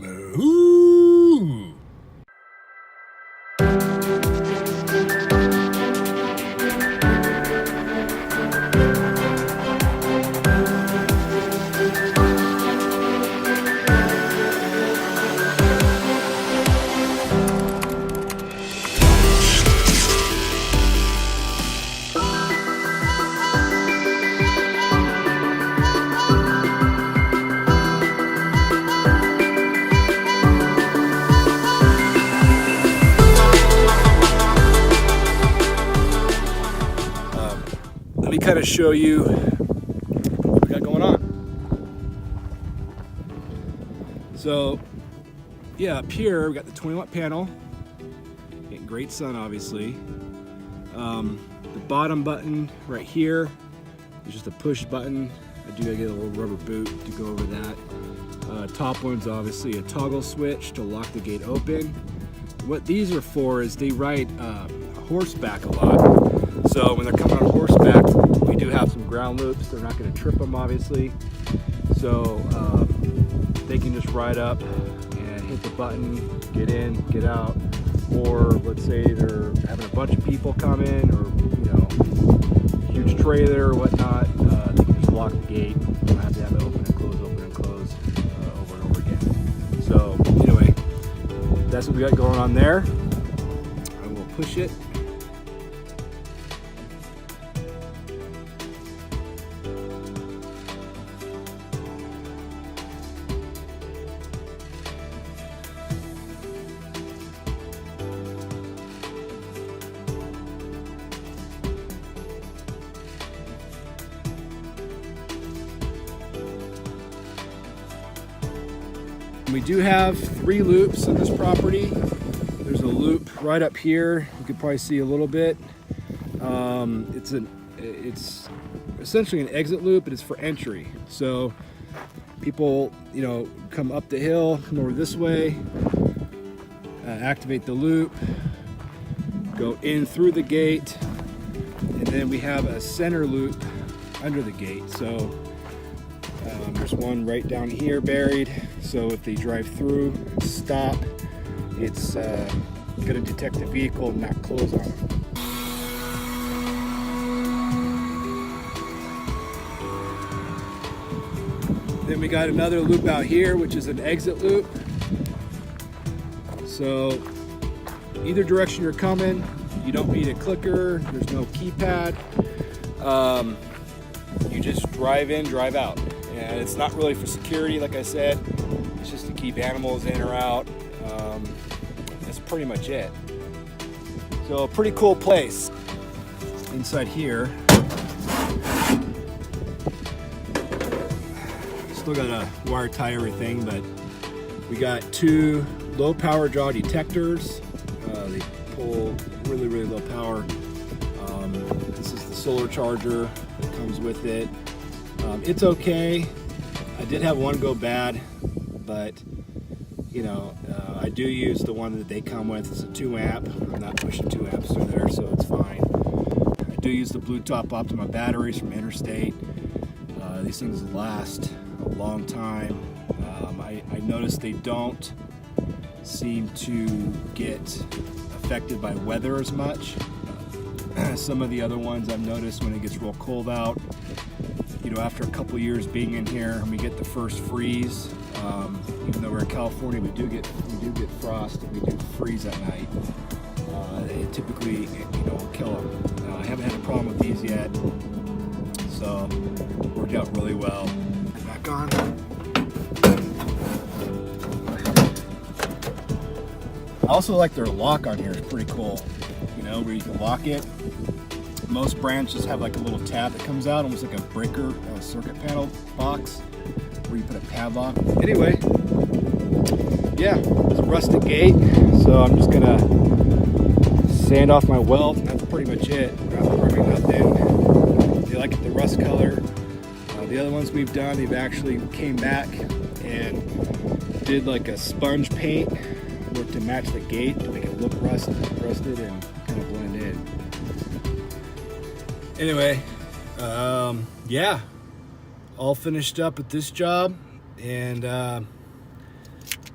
Ooh. Let me kind of show you what we got going on. So yeah, up here we got the 20 watt panel, getting great sun obviously. The bottom button right here is just a push button. I do gotta get a little rubber boot to go over that. Top one's obviously a toggle switch to lock the gate open. What these are for is they ride horseback a lot. So when they're coming on horseback, we do have some ground loops. They're not going to trip them, obviously. So they can just ride up and hit the button, get in, get out. Or let's say they're having a bunch of people come in, or huge trailer or whatnot. They can just lock the gate. You don't have to have it open and close over and over again. So anyway, that's what we got going on there. I will push it. We do have 3 loops on this property. There's a loop right up here. You can probably see a little bit. It's essentially an exit loop, but it's for entry. So people, come up the hill, come over this way, activate the loop, go in through the gate, and then we have a center loop under the gate. So there's one right down here buried, so if they drive through and stop, it's going to detect the vehicle and not close on them. Then we got another loop out here, which is an exit loop. So either direction you're coming, you don't need a clicker, there's no keypad. You just drive in, drive out. And it's not really for security, like I said. It's just to keep animals in or out. That's pretty much it. So a pretty cool place. Inside here, still got to wire tie everything, but we got 2 low power draw detectors. They pull really, really low power. This is the solar charger that comes with it. It's okay. I did have one go bad, but I do use the one that they come with. It's a 2 amp. I'm not pushing 2 amps through there, so it's fine. I do use the Blue Top Optima batteries from Interstate. These things last a long time. I noticed they don't seem to get affected by weather as much. Some of the other ones I've noticed when it gets real cold out, after a couple years being in here, and we get the first freeze. Even though we're in California, we do get frost, and we do freeze at night. It typically, will kill them. I haven't had a problem with these yet, so it worked out really well. Back on. I also like their lock on here. It's pretty cool. Where you can lock it. Most brands just have like a little tab that comes out, almost like a breaker circuit panel box where you put a padlock. Anyway, yeah, it's a rusted gate, so I'm just gonna sand off my weld, and that's pretty much it. Not rubbing nothing. They like it the rust color. The other ones we've done, they've actually came back and did like a sponge paint to match the gate to make it look rusted and kind of blend in. Anyway, yeah, all finished up at this job, and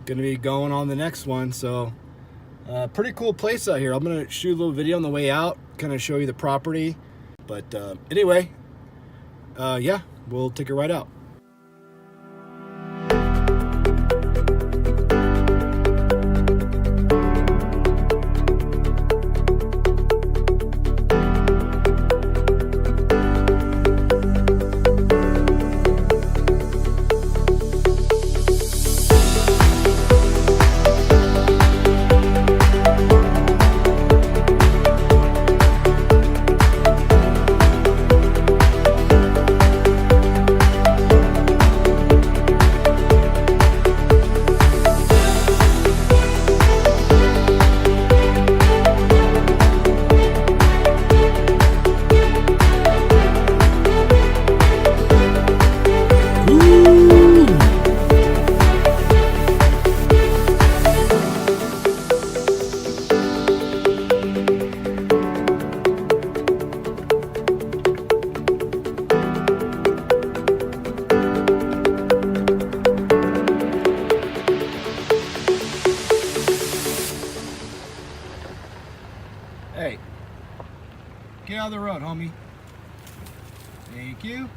gonna be going on the next one. So pretty cool place out here. I'm gonna shoot a little video on the way out, kind of show you the property. But anyway, yeah, we'll take a ride out. Hey, get out of the road, homie. Thank you.